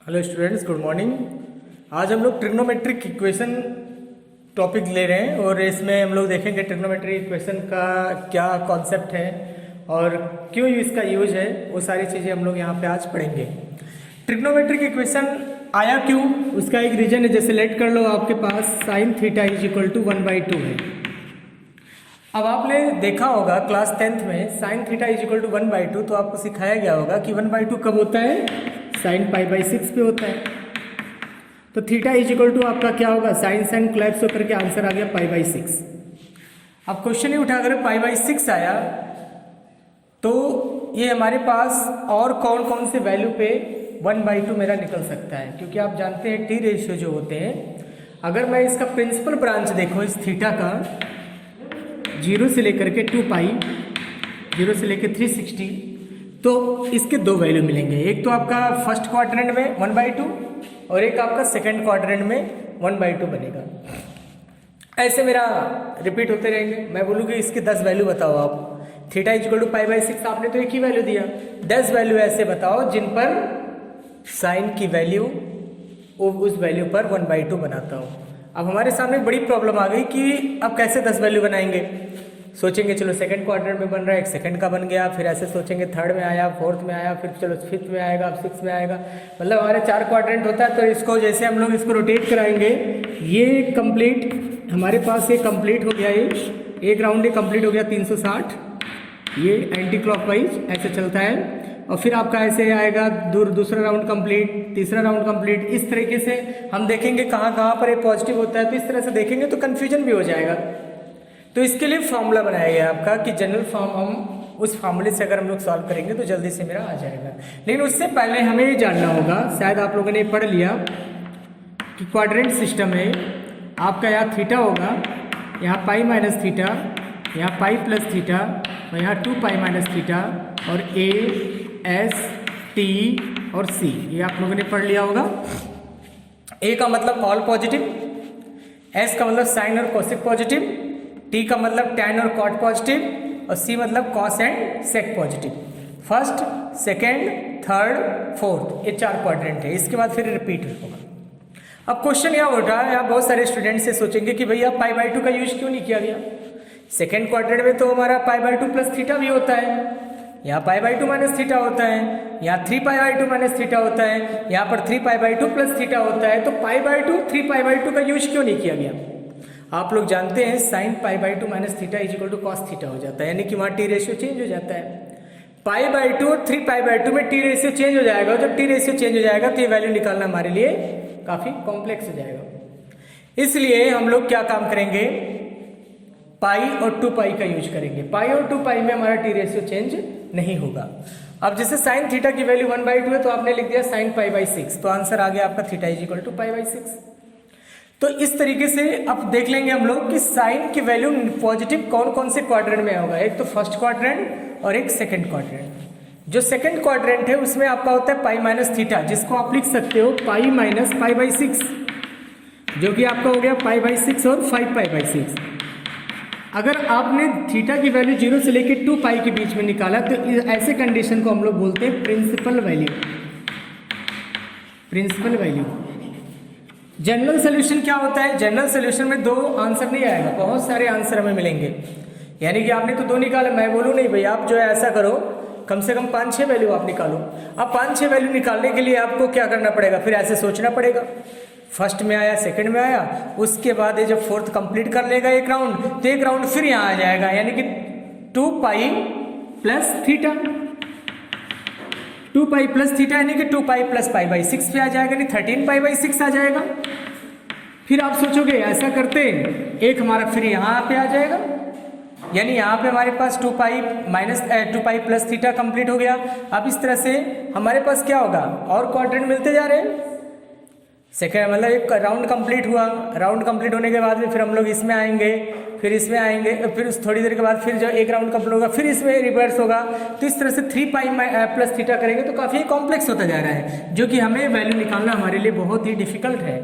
Hello students, good morning. आज हम लोग ट्रिग्नोमेट्रिक इक्वेशन टॉपिक ले रहे हैं और इसमें हम लोग देखेंगे ट्रिग्नोमेट्रिक इक्वेशन का क्या कॉन्सेप्ट है और क्यों इसका यूज है, वो सारी चीज़ें हम लोग यहाँ पे आज पढ़ेंगे। ट्रिग्नोमेट्रिक इक्वेशन आया क्यों, उसका एक रीजन है। जैसे लेट कर लो, आपके पास sine theta is equal to 1/2 है। अब आपने देखा होगा क्लास 10th में sine theta is equal to 1/2, तो आपको सिखाया गया होगा कि 1/2 कब होता है, साइन π/6 पे होता है। तो थीटा इज इक्वल टू आपका क्या होगा, साइन साइन कोलैप्स होकर के आंसर आ गया π/6। अब क्वेश्चन ही उठा कर π/6 आया तो ये हमारे पास और कौन कौन से वैल्यू पे 1/2 मेरा निकल सकता है, क्योंकि आप जानते हैं टी रेशियो जो होते हैं, अगर मैं इसका प्रिंसिपल ब्रांच देखो इस थीटा का 0 से लेकर के 2π, 0 से लेकर 360, तो इसके दो वैल्यू मिलेंगे। एक तो आपका फर्स्ट क्वाड्रेंट में 1/2 और एक आपका सेकंड क्वाड्रेंट में 1/2 बनेगा। ऐसे मेरा रिपीट होते रहेंगे। मैं बोलूँगी इसके 10 वैल्यू बताओ आप। थीटा इज इक्वल टू π/6 आपने तो एक ही वैल्यू दिया, 10 वैल्यू ऐसे बताओ जिन पर साइन की वैल्यू उस वैल्यू पर 1/2 बनाता हो। अब हमारे सामने बड़ी प्रॉब्लम आ गई कि अब कैसे 10 वैल्यू बनाएंगे। सोचेंगे चलो सेकंड क्वाड्रेंट में बन रहा है, एक सेकंड का बन गया, फिर ऐसे सोचेंगे थर्ड में आया, फोर्थ में आया, फिर चलो फिफ्थ में आएगा, अब सिक्स में आएगा। मतलब हमारे 4 क्वाड्रेंट होता है, तो इसको जैसे हम लोग इसको रोटेट कराएंगे, ये कंप्लीट हमारे पास ये कंप्लीट हो गया, ये एक राउंड ये कंप्लीट हो गया 360, ये एंटी क्लॉकवाइज ऐसे चलता है, और फिर आपका ऐसे आएगा दूसरा राउंड कंप्लीट, तीसरा राउंड कंप्लीट। इस तरीके से हम देखेंगे कहाँ कहाँ पर ये पॉजिटिव होता है, तो इस तरह से देखेंगे तो कन्फ्यूजन भी हो जाएगा। तो इसके लिए फॉर्मूला बनाया गया आपका कि जनरल फॉर्म, हम उस फार्मूले से अगर हम लोग सॉल्व करेंगे तो जल्दी से मेरा आ जाएगा। लेकिन उससे पहले हमें ये जानना होगा, शायद आप लोगों ने पढ़ लिया कि क्वाड्रेंट सिस्टम है आपका, यहाँ थीटा होगा, यहाँ π-θ, यहाँ π+θ, और यहाँ 2π-θ, और A, S, T और C, ये आप लोगों ने पढ़ लिया होगा। A का मतलब ऑल पॉजिटिव, S का मतलब साइन और कोसेक पॉजिटिव, T का मतलब टैन और कॉट पॉजिटिव, और C मतलब cos and sec positive. First, second, third, fourth, ये 4 क्वाड्रेंट है। इसके बाद फिर रिपीट होगा। अब क्वेश्चन यहाँ उठा है, आप बहुत सारे स्टूडेंट से सोचेंगे कि भैया π/2 का यूज क्यों नहीं किया गया। सेकेंड क्वाड्रेंट में तो हमारा π/2 + θ भी होता है, यहाँ π/2 - θ होता है, यहाँ 3π/2 - θ होता है, यहाँ पर 3π/2 + θ होता है। तो π/2 3π/2 का यूज क्यों नहीं किया गया। आप लोग जानते हैं sine π/2 - θ is equal to cos theta हो जाता है, यानी कि वहाँ टी रेशियो चेंज हो जाता है। π/2 और 3π/2 में टी रेशियो चेंज हो जाएगा, और जब टी रेशियो चेंज हो जाएगा तो ये वैल्यू निकालना हमारे लिए काफ़ी कॉम्प्लेक्स हो जाएगा। इसलिए हम लोग क्या काम करेंगे, पाई और 2π का यूज करेंगे। पाई और 2π में हमारा टी रेशियो चेंज नहीं होगा। अब जैसे साइन थीटा की वैल्यू 1/2 है, तो आपने लिख दिया साइन π/6, तो आंसर आ गया आपका थीटा इज इक्वल टू π/6। तो इस तरीके से अब देख लेंगे हम लोग कि साइन की वैल्यू पॉजिटिव कौन कौन से क्वाड्रेंट में होगा। एक तो फर्स्ट क्वाड्रेंट और एक सेकंड क्वाड्रेंट। जो सेकंड क्वाड्रेंट है उसमें आपका होता है π-θ, जिसको आप लिख सकते हो π - π/6, जो कि आपका हो गया π/6 और 5π/6। अगर आपने थीटा की वैल्यू 0 से लेकर 2π के बीच में निकाला, तो ऐसे कंडीशन को हम लोग बोलते हैं principal value. Principal value. General solution क्या होता है, जनरल सोल्यूशन में 2 आंसर नहीं आएगा, बहुत सारे आंसर हमें मिलेंगे। यानी कि आपने तो 2 निकाला, मैं बोलूँ नहीं भैया आप जो है ऐसा करो, कम से कम 5-6 वैल्यू आप निकालो। अब 5-6 वैल्यू निकालने के लिए आपको क्या करना पड़ेगा, फिर ऐसे सोचना पड़ेगा। फर्स्ट में आया, सेकंड में आया, उसके बाद ये जब फोर्थ कंप्लीट कर लेगा एक राउंड, तो एक राउंड फिर यहाँ आ जाएगा, यानी कि 2π + θ, 2π + θ यानी कि 2π + π/6 पे आ जाएगा, यानी 13π/6 आ जाएगा। फिर आप सोचोगे ऐसा करते एक हमारा फिर यहाँ पे आ जाएगा, यानी यहाँ पे हमारे पास 2π + θ कंप्लीट हो गया। अब इस तरह से हमारे पास क्या होगा, और क्वाड्रेंट मिलते जा रहे हैं। सेकेंड मतलब एक राउंड कंप्लीट हुआ, राउंड कंप्लीट होने के बाद में फिर हम लोग इसमें आएंगे, फिर इसमें आएंगे, फिर थोड़ी देर के बाद फिर जो एक राउंड कंप्लीट होगा फिर इसमें रिवर्स होगा। तो इस तरह से 3π + θ करेंगे तो काफ़ी कॉम्प्लेक्स होता जा रहा है, जो कि हमें वैल्यू निकालना हमारे लिए बहुत ही डिफिकल्ट है।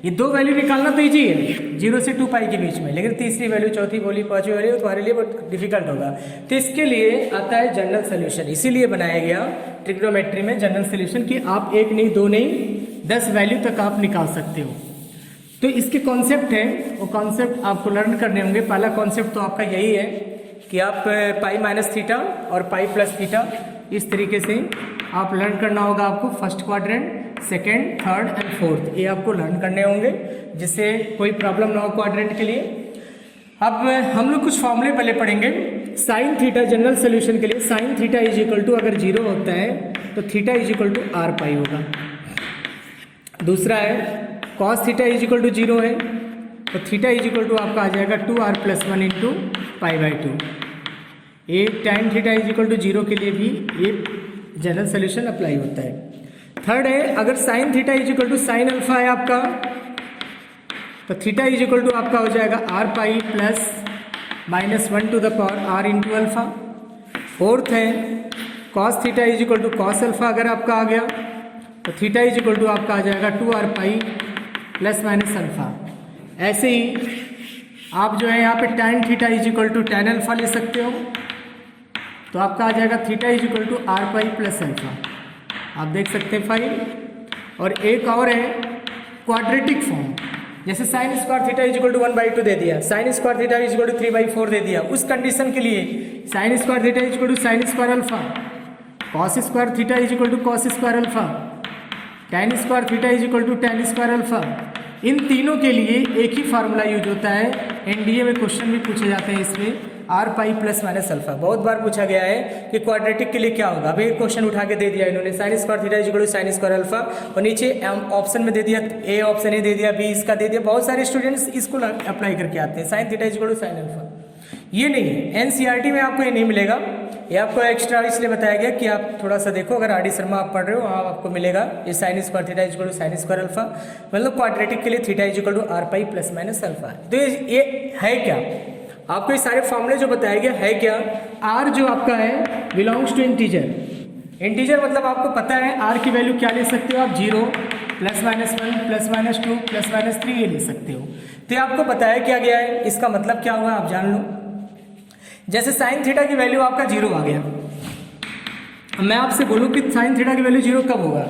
ये 2 वैल्यू निकालना तो ईजी है 0 से 2π के बीच में, लेकिन तीसरी वैल्यू, चौथी वैल्यू, पांचवी वैल्यू तुम्हारे लिए बहुत डिफिकल्ट होगा। तो इसके लिए आता है जनरल सोल्यूशन, इसीलिए बनाया गया ट्रिग्नोमेट्री में जनरल सोल्यूशन कि आप 1 नहीं 2 नहीं 10 वैल्यू तक आप निकाल सकते हो। तो इसके कॉन्सेप्ट है, वो कॉन्सेप्ट आपको लर्न करने होंगे। पहला कॉन्सेप्ट तो आपका यही है कि आप पाई माइनस थीटा और पाई प्लस थीटा इस तरीके से आप लर्न करना होगा आपको। First quadrant, second, third and fourth, ये आपको लर्न करने होंगे जिससे कोई प्रॉब्लम ना हो क्वाड्रेंट के लिए। अब हम लोग कुछ फॉर्मूले पहले पढ़ेंगे। साइन थीटा जनरल सोल्यूशन के लिए sine theta is equal to अगर 0 होता है तो theta is equal to r pi होगा। दूसरा है cos theta is equal to 0 है तो थीटा इज इक्वल टू आपका आ जाएगा 2r + 1 इंटू पाई बाई 2। ये time theta is equal to 0 के लिए भी ये जनरल सोल्यूशन अप्लाई होता है। थर्ड है अगर sine theta is equal to sine alpha है आपका तो थीटा इज इक्वल टू आपका हो जाएगा r pi plus -1 to the power r into alpha. Fourth है cos theta is equal to cos alpha अगर आपका आ गया तो थीटा इज इक्वल टू आपका आ जाएगा 2r पाई प्लस माइनस अल्फा। ऐसे ही आप जो है यहाँ पे tan theta is equal to tan alpha ले सकते हो तो आपका आ जाएगा theta is equal to r pi plus alpha. आप देख सकते हैं फाइल। और एक और है क्वाड्रेटिक फॉर्म, जैसे sine square theta is equal to 1/2 दे दिया, sine square theta is equal to 3/4 दे दिया। उस कंडीशन के लिए sine square theta is equal to sine square alpha, cos square theta is equal to cos square alpha, tan square theta is equal to tan square alpha. इन तीनों के लिए एक ही फार्मूला यूज होता है। एनडीए में क्वेश्चन भी पूछे जाते हैं इसमें, r pi plus minus alpha. बहुत बार पूछा गया है कि क्वाड्रेटिक के लिए क्या होगा। अभी एक क्वेश्चन उठा के दे दिया इन्होंने, sine square theta is equal to sine square alpha, और नीचे ऑप्शन में दे दिया, ए ऑप्शन ए दे दिया, बी इसका दे दिया। बहुत सारे स्टूडेंट्स इसको अप्लाई करके आते हैं, sine theta is equal to sine alpha. ये नहीं है, एनसीईआरटी में आपको ये नहीं मिलेगा। ये आपको एक्स्ट्रा इसलिए बताया गया कि आप थोड़ा सा देखो, अगर आर डी शर्मा आप पढ़ रहे हो वहाँ आपको मिलेगा ये sine square theta is equal to sine square alpha, मतलब क्वाड्रेटिक के लिए theta is equal to r pi plus minus alpha. तो ये है क्या, आपको ये सारे फॉर्मूले जो बताया गया है क्या। आर जो आपका है बिलोंग्स टू इंटीजर। इंटीजर मतलब आपको पता है आर की वैल्यू क्या ले सकते हो आप, 0 +-1 +-2 +-3 ये ले सकते हो। तो आपको बताया क्या गया है, इसका मतलब क्या हुआ आप जान लो। जैसे साइन थीटा की वैल्यू आपका 0 आ गया, अब मैं आपसे बोलूँ कि साइन थीटा की वैल्यू 0 कब होगा,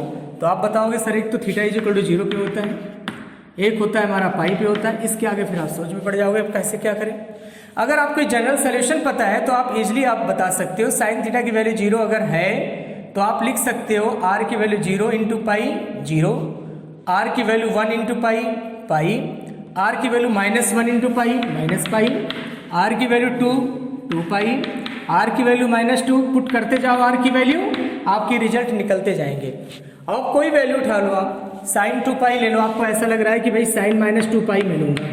तो आप बताओगे सर एक तो थीटा इज इक्वल टू 0 पे होता है, एक होता है हमारा पाई पे होता है। इसके आगे फिर आप सोच में पड़ जाओगे अब कैसे क्या करें। अगर आपको जनरल सोल्यूशन पता है तो आप इजिली आप बता सकते हो साइन थीटा की वैल्यू 0 अगर है तो आप लिख सकते हो आर की वैल्यू 0 इंटू पाई 0, आर की value 1 into pi pi, r की value -1 into pi minus pi, r की वैल्यू 2 पाई, आर की वैल्यू -2 पुट करते जाओ, आर की वैल्यू आपकी रिजल्ट निकलते जाएंगे। अब कोई वैल्यू उठा लो आप, साइन 2 पाई ले लो, आपको ऐसा लग रहा है कि भाई साइन -2 पाई मैं लूँगा,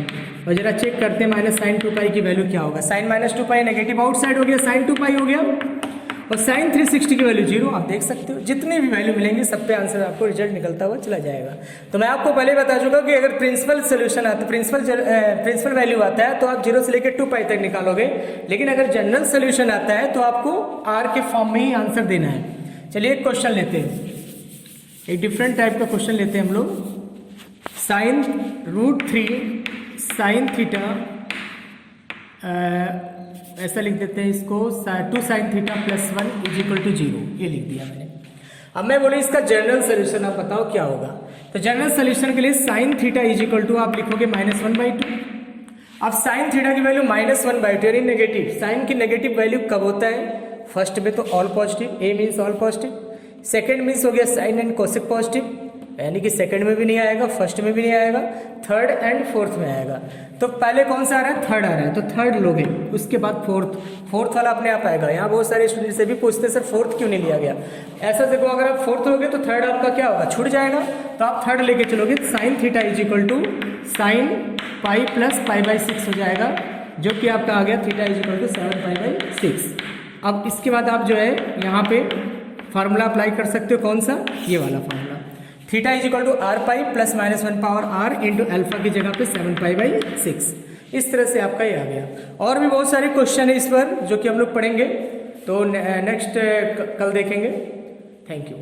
और जरा चेक करते हैं माइनस साइन 2 पाई की वैल्यू क्या होगा। साइन -2 पाई नेगेटिव आउटसाइड हो गया, साइन 2 पाई हो गया, और साइन 360 की वैल्यू 0। आप देख सकते हो जितने भी वैल्यू मिलेंगे सब पे आंसर आपको रिजल्ट निकलता हुआ चला जाएगा। तो मैं आपको पहले बता चुका कि अगर प्रिंसिपल सोल्यूशन आता है, प्रिंसिपल वैल्यू आता है तो आप 0 से लेकर 2 पाई तक निकालोगे, लेकिन अगर जनरल सोल्यूशन आता है तो आपको आर के फॉर्म में ही आंसर देना है। चलिए एक क्वेश्चन लेते हैं, एक डिफरेंट टाइप का क्वेश्चन लेते हैं हम लोग। साइन √3 साइन थीटा, ऐसा लिख देते हैं इसको, 2 sine theta +1 is equal to 0, ये लिख दिया मैंने। अब मैं बोले इसका जनरल सोल्यूशन आप बताओ क्या होगा। तो जनरल सोल्यूशन के लिए sine theta is equal to आप लिखोगे -1/2। अब साइन थीटा की वैल्यू -1/2 यानी नेगेटिव। साइन की नेगेटिव वैल्यू कब होता है, फर्स्ट में तो all positive, A means all positive, second means हो गया साइन एंड कोसेक पॉजिटिव, यानी कि सेकंड में भी नहीं आएगा, फर्स्ट में भी नहीं आएगा, थर्ड एंड फोर्थ में आएगा। तो पहले कौन सा आ रहा है, थर्ड आ रहा है, तो थर्ड लोगे, उसके बाद फोर्थ वाला अपने आप आएगा। यहाँ बहुत सारे स्टूडेंट से भी पूछते हैं सर फोर्थ क्यों नहीं लिया गया। ऐसा देखो, अगर आप फोर्थ लोगे तो थर्ड आपका क्या होगा, छूट जाएगा, तो आप थर्ड लेके चलोगे। Sine theta is equal to sine pi plus पाई/6 हो जाएगा, जो कि आपका आ गया थीटा इज इक्वल टू 7 पाई/6। अब इसके बाद आप जो है यहाँ पे फार्मूला अप्लाई कर सकते हो, कौन सा, ये वाला formula, theta is equal to r pi plus -1 power r into alpha की जगह पे 7 पाई/6। इस तरह से आपका ये आ गया। और भी बहुत सारे क्वेश्चन है इस पर जो कि हम लोग पढ़ेंगे, तो नेक्स्ट कल देखेंगे। Thank you.